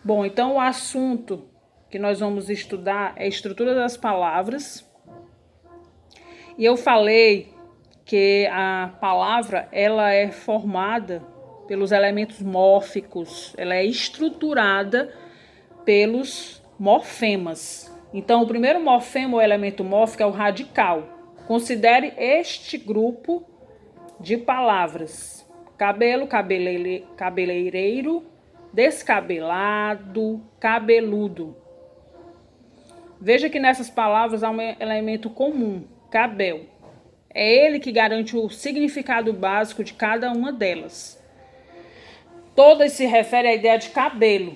Bom, então o assunto que nós vamos estudar é a estrutura das palavras. E eu falei que a palavra ela é formada pelos elementos mórficos, ela é estruturada pelos morfemas. Então, o primeiro morfema ou elemento mórfico é o radical. Considere este grupo de palavras: cabelo, cabeleireiro, descabelado, cabeludo. Veja que nessas palavras há um elemento comum, cabel. É ele que garante o significado básico de cada uma delas. Todas se referem à ideia de cabelo.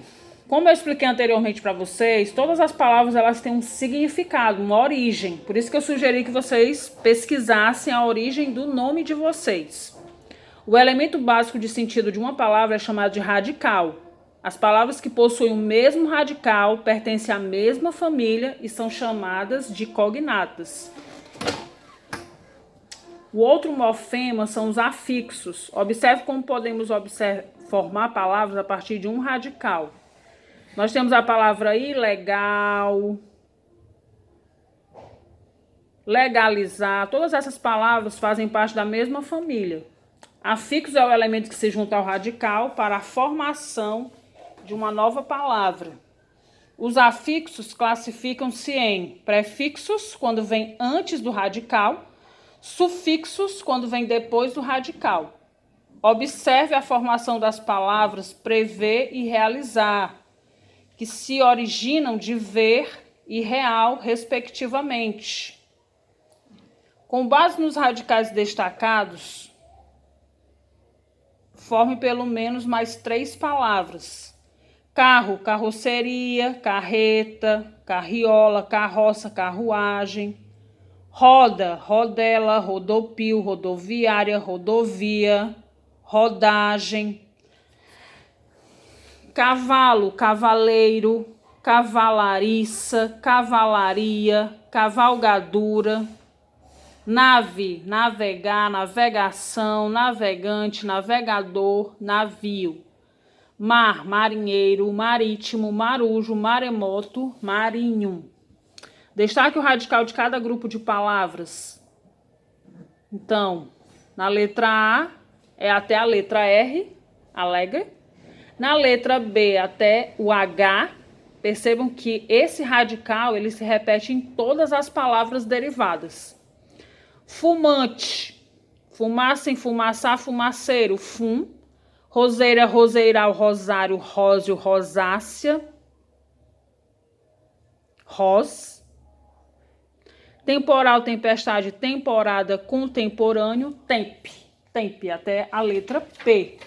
Como eu expliquei anteriormente para vocês, todas as palavras elas têm um significado, uma origem. Por isso que eu sugeri que vocês pesquisassem a origem do nome de vocês. O elemento básico de sentido de uma palavra é chamado de radical. As palavras que possuem o mesmo radical pertencem à mesma família e são chamadas de cognatas. O outro morfema são os afixos. Observe como podemos formar palavras a partir de um radical. Nós temos a palavra ilegal, legalizar. Todas essas palavras fazem parte da mesma família. Afixo é o elemento que se junta ao radical para a formação de uma nova palavra. Os afixos classificam-se em prefixos, quando vem antes do radical, sufixos, quando vem depois do radical. Observe a formação das palavras prever e realizar, que se originam de ver e real, respectivamente. Com base nos radicais destacados, forme pelo menos mais 3 palavras: carro, carroceria, carreta, carriola, carroça, carruagem, roda, rodela, rodopio, rodoviária, rodovia, rodagem, cavalo, cavaleiro, cavalariça, cavalaria, cavalgadura, nave, navegar, navegação, navegante, navegador, navio, mar, marinheiro, marítimo, marujo, maremoto, marinho. Destaque o radical de cada grupo de palavras. Então, na letra A é até a letra R, alegre. Na letra B até o H, percebam que esse radical ele se repete em todas as palavras derivadas. Fumante, fumaça, enfumaçar, fumaceiro, fum. Roseira, roseiral, rosário, róseo, rosácea, ros. Temporal, tempestade, temporada, contemporâneo, tempe. Tempe, até a letra P.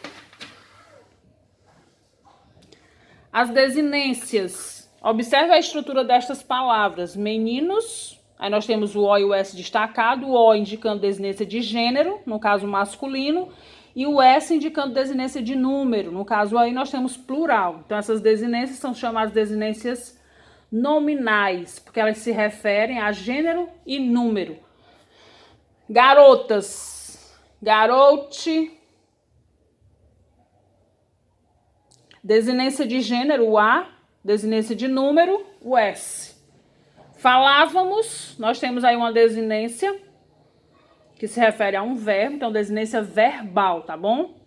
As desinências. Observe a estrutura destas palavras. Meninos, aí nós temos o O e o S destacado, o O indicando desinência de gênero, no caso masculino, e o S indicando desinência de número, no caso aí nós temos plural. Então essas desinências são chamadas desinências nominais, porque elas se referem a gênero e número. Garotas, garote, desinência de gênero, o A, desinência de número, o S. Falávamos, nós temos aí uma desinência que se refere a um verbo, então desinência verbal, tá bom?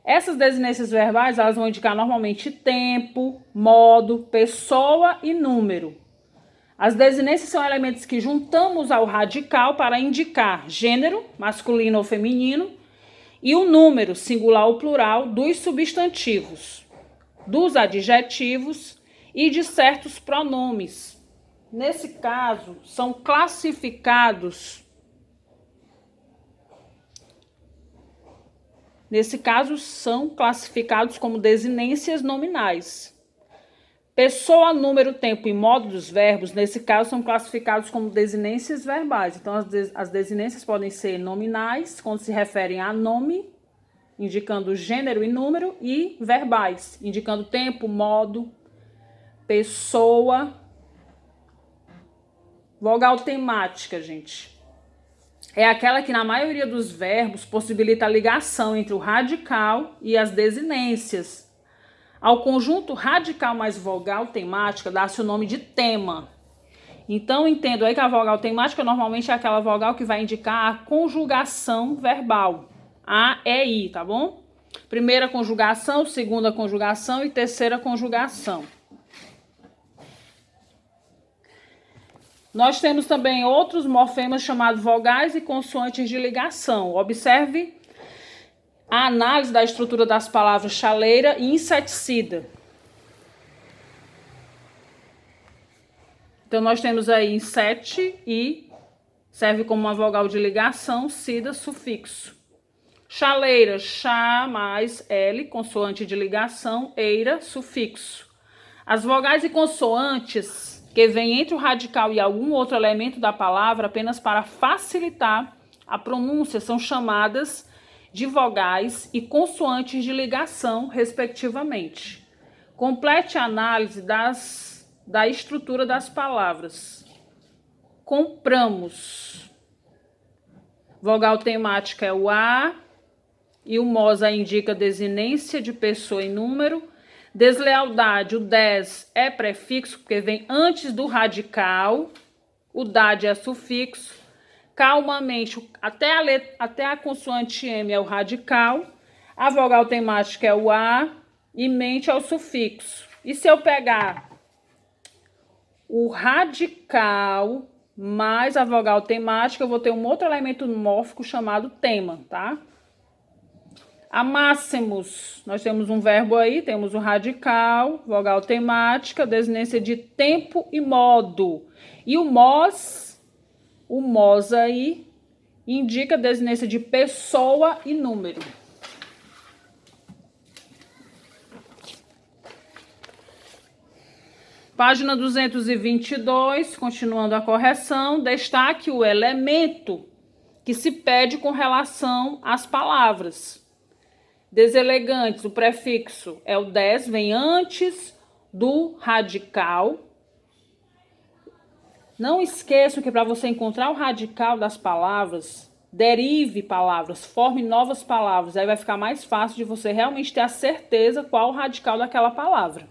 Essas desinências verbais, elas vão indicar normalmente tempo, modo, pessoa e número. As desinências são elementos que juntamos ao radical para indicar gênero, masculino ou feminino, e o número, singular ou plural, dos substantivos, dos adjetivos e de certos pronomes. Nesse caso, são classificados como desinências nominais. Pessoa, número, tempo e modo dos verbos, nesse caso, são classificados como desinências verbais. Então, as desinências podem ser nominais, quando se referem a nome, indicando gênero e número, e verbais, indicando tempo, modo, pessoa. Vogal temática, gente. É aquela que, na maioria dos verbos, possibilita a ligação entre o radical e as desinências. Ao conjunto radical mais vogal temática dá-se o nome de tema. Então, entendo aí que a vogal temática normalmente é aquela vogal que vai indicar a conjugação verbal. A, E, I, tá bom? Primeira conjugação, segunda conjugação e terceira conjugação. Nós temos também outros morfemas chamados vogais e consoantes de ligação. Observe a análise da estrutura das palavras chaleira e inseticida. Então, nós temos aí insete e serve como uma vogal de ligação, cida, sufixo. Chaleira, chá mais L, consoante de ligação, eira, sufixo. As vogais e consoantes que vêm entre o radical e algum outro elemento da palavra apenas para facilitar a pronúncia são chamadas de vogais e consoantes de ligação, respectivamente. Complete a análise da estrutura das palavras. Compramos. Vogal temática é o A e o MOSA indica desinência de pessoa e número. Deslealdade, o des é prefixo porque vem antes do radical. O dade é sufixo. Calmamente, até a consoante M é o radical. A vogal temática é o A e mente é o sufixo. E se eu pegar o radical mais a vogal temática, eu vou ter um outro elemento mórfico chamado tema, tá? Amássemos, nós temos um verbo aí, temos o radical, vogal temática, desinência de tempo e modo. E o mos aí, indica desinência de pessoa e número. Página 222, continuando a correção, destaque o elemento que se pede com relação às palavras. Deselegantes, o prefixo é o des, vem antes do radical. Não esqueçam que para você encontrar o radical das palavras, derive palavras, forme novas palavras. Aí vai ficar mais fácil de você realmente ter a certeza qual o radical daquela palavra.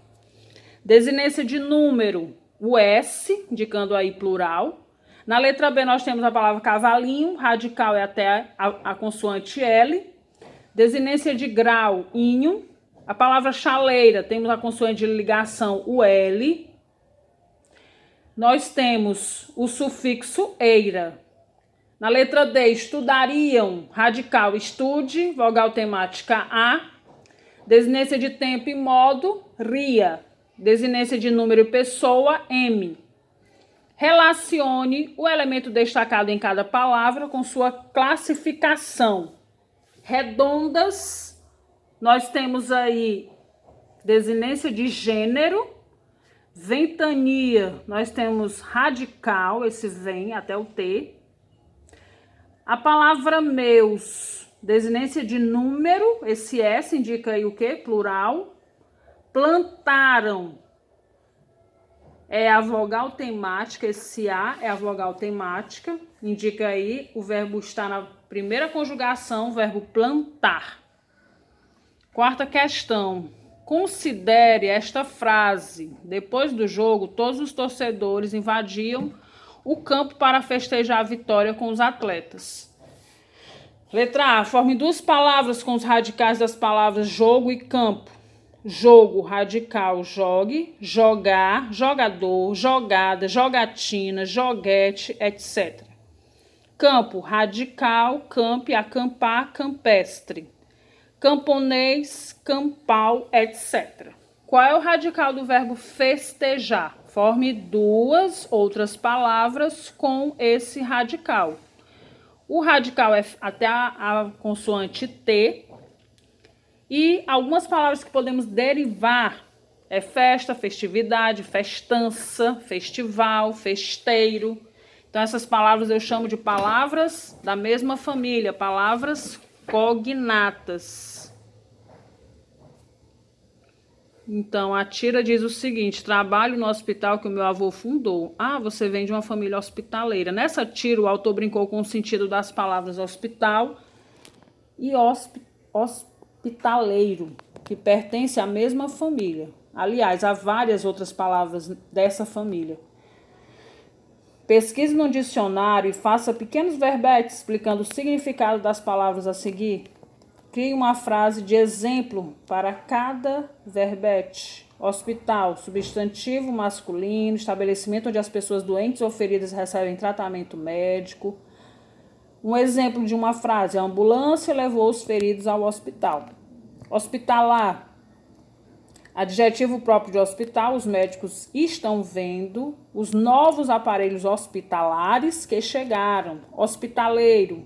Desinência de número, o S, indicando aí plural. Na letra B nós temos a palavra cavalinho, radical é até a consoante L. Desinência de grau, inho. A palavra chaleira, temos a consoante de ligação, o L. Nós temos o sufixo eira. Na letra D, estudariam, radical estude, vogal temática A. Desinência de tempo e modo, ria. Desinência de número e pessoa, M. Relacione o elemento destacado em cada palavra com sua classificação. Redondas, nós temos aí desinência de gênero. Ventania, nós temos radical, esse vem até o T. A palavra meus, desinência de número, esse S indica aí o quê? Plural. Plantaram é a vogal temática, esse A é a vogal temática, indica aí o verbo estar na primeira conjugação, o verbo plantar. Quarta questão. Considere esta frase. Depois do jogo, todos os torcedores invadiam o campo para festejar a vitória com os atletas. Letra A. Forme duas palavras com os radicais das palavras jogo e campo. Jogo, radical, jogue, jogar, jogador, jogada, jogatina, joguete, etc. Campo, radical, campe, acampar, campestre. Camponês, campal, etc. Qual é o radical do verbo festejar? Forme duas outras palavras com esse radical. O radical é até a consoante T. E algumas palavras que podemos derivar é festa, festividade, festança, festival, festeiro. Então, essas palavras eu chamo de palavras da mesma família, palavras cognatas. Então, a Tira diz o seguinte: trabalho no hospital que o meu avô fundou. Ah, você vem de uma família hospitaleira. Nessa tira, o autor brincou com o sentido das palavras hospital e hospitaleiro. que pertence à mesma família. Aliás, há várias outras palavras dessa família. Pesquise no dicionário e faça pequenos verbetes explicando o significado das palavras a seguir. Crie uma frase de exemplo para cada verbete. Hospital, substantivo masculino, estabelecimento onde as pessoas doentes ou feridas recebem tratamento médico. Um exemplo de uma frase: a ambulância levou os feridos ao hospital. Hospitalar, adjetivo próprio de hospital, os médicos estão vendo os novos aparelhos hospitalares que chegaram. Hospitaleiro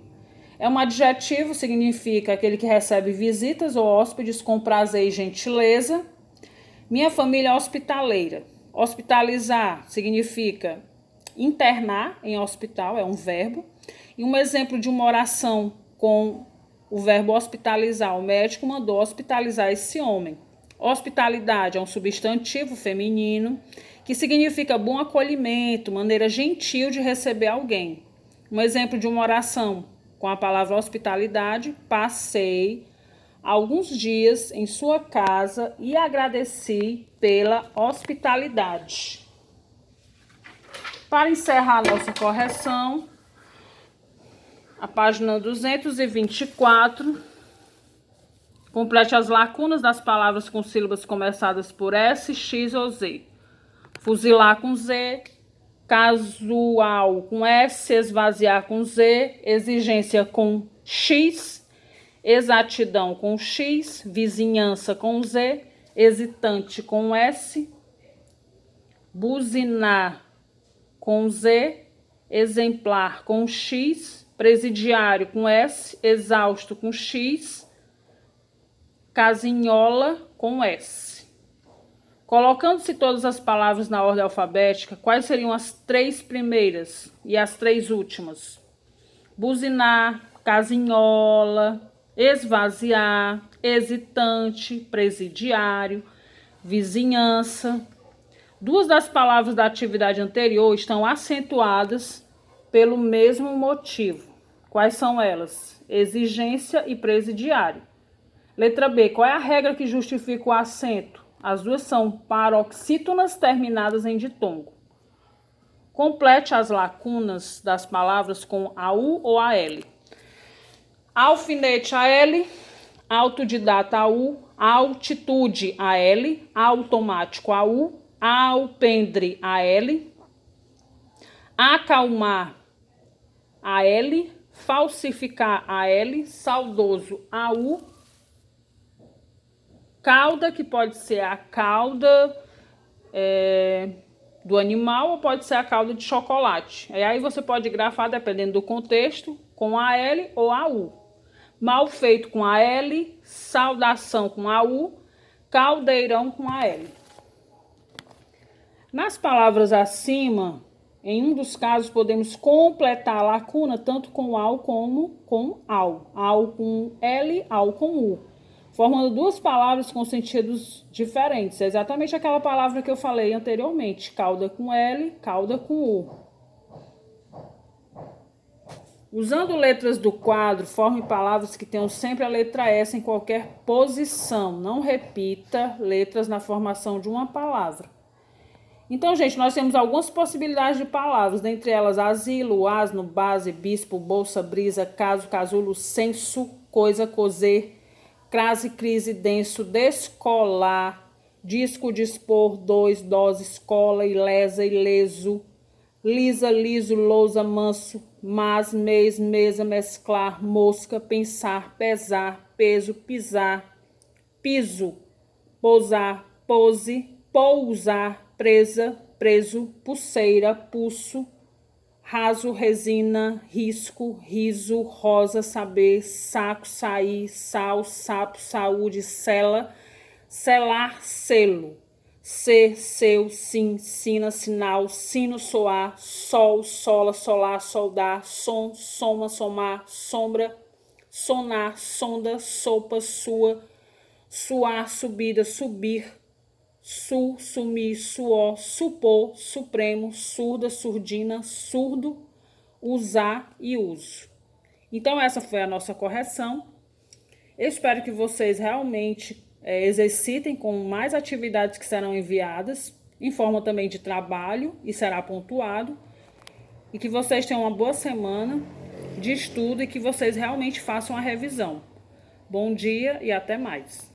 é um adjetivo, significa aquele que recebe visitas ou hóspedes com prazer e gentileza. Minha família é hospitaleira. Hospitalizar significa internar em hospital, é um verbo. E um exemplo de uma oração com o verbo hospitalizar: o médico mandou hospitalizar esse homem. Hospitalidade é um substantivo feminino que significa bom acolhimento, maneira gentil de receber alguém. Um exemplo de uma oração com a palavra hospitalidade: passei alguns dias em sua casa e agradeci pela hospitalidade. Para encerrar nossa correção, a página 224, complete as lacunas das palavras com sílabas começadas por S, X ou Z. Fuzilar com Z, casual com S, esvaziar com Z, exigência com X, exatidão com X, vizinhança com Z, hesitante com S, buzinar com Z, exemplar com X, presidiário com S, exausto com X, casinhola com S. Colocando-se todas as palavras na ordem alfabética, quais seriam as 3 primeiras e as 3 últimas? Buzinar, casinhola, esvaziar, hesitante, presidiário, vizinhança. 2 das palavras da atividade anterior estão acentuadas pelo mesmo motivo. Quais são elas? Exigência e presidiário. Letra B. Qual é a regra que justifica o acento? As 2 são paroxítonas terminadas em ditongo. Complete as lacunas das palavras com AU ou AL. Alfinete AL, autodidata AU, altitude AL, automático AU, alpendre AL, acalmar AL, falsificar AL, saudoso AU, cauda, que pode ser a cauda do animal ou pode ser a cauda de chocolate. E aí você pode grafar, dependendo do contexto, com AL ou AU. Mal feito com AL, saudação com AU, caldeirão com AL. Nas palavras acima, em um dos casos, podemos completar a lacuna tanto com AU como com AU. AU com L, AU com U, formando 2 palavras com sentidos diferentes. É exatamente aquela palavra que eu falei anteriormente: cauda com L, cauda com U. Usando letras do quadro, forme palavras que tenham sempre a letra S em qualquer posição. Não repita letras na formação de uma palavra. Então, gente, nós temos algumas possibilidades de palavras, dentre elas asilo, asno, base, bispo, bolsa, brisa, caso, casulo, censo, coisa, cozer, crase, crise, denso, descolar, disco, dispor, 2, dose, escola, ilesa, ileso, lisa, liso, lousa, manso, mas, mês, mesa, mesclar, mosca, pensar, pesar, peso, pisar, piso, pousar, pose, pousar, presa, preso, pulseira, pulso, raso, resina, risco, riso, rosa, saber, saco, sair, sal, sapo, saúde, cela, selar, selo, ser, seu, sim, sina, sinal, sino, soar, sol, sola, solar, soldar, som, soma, somar, sombra, sonar, sonda, sopa, sua, suar, subida, subir, sul, sumir, suor, supor, supremo, surda, surdina, surdo, usar e uso. Então essa foi a nossa correção. Eu espero que vocês realmente exercitem com mais atividades que serão enviadas, em forma também de trabalho, e será pontuado. E que vocês tenham uma boa semana de estudo e que vocês realmente façam a revisão. Bom dia e até mais.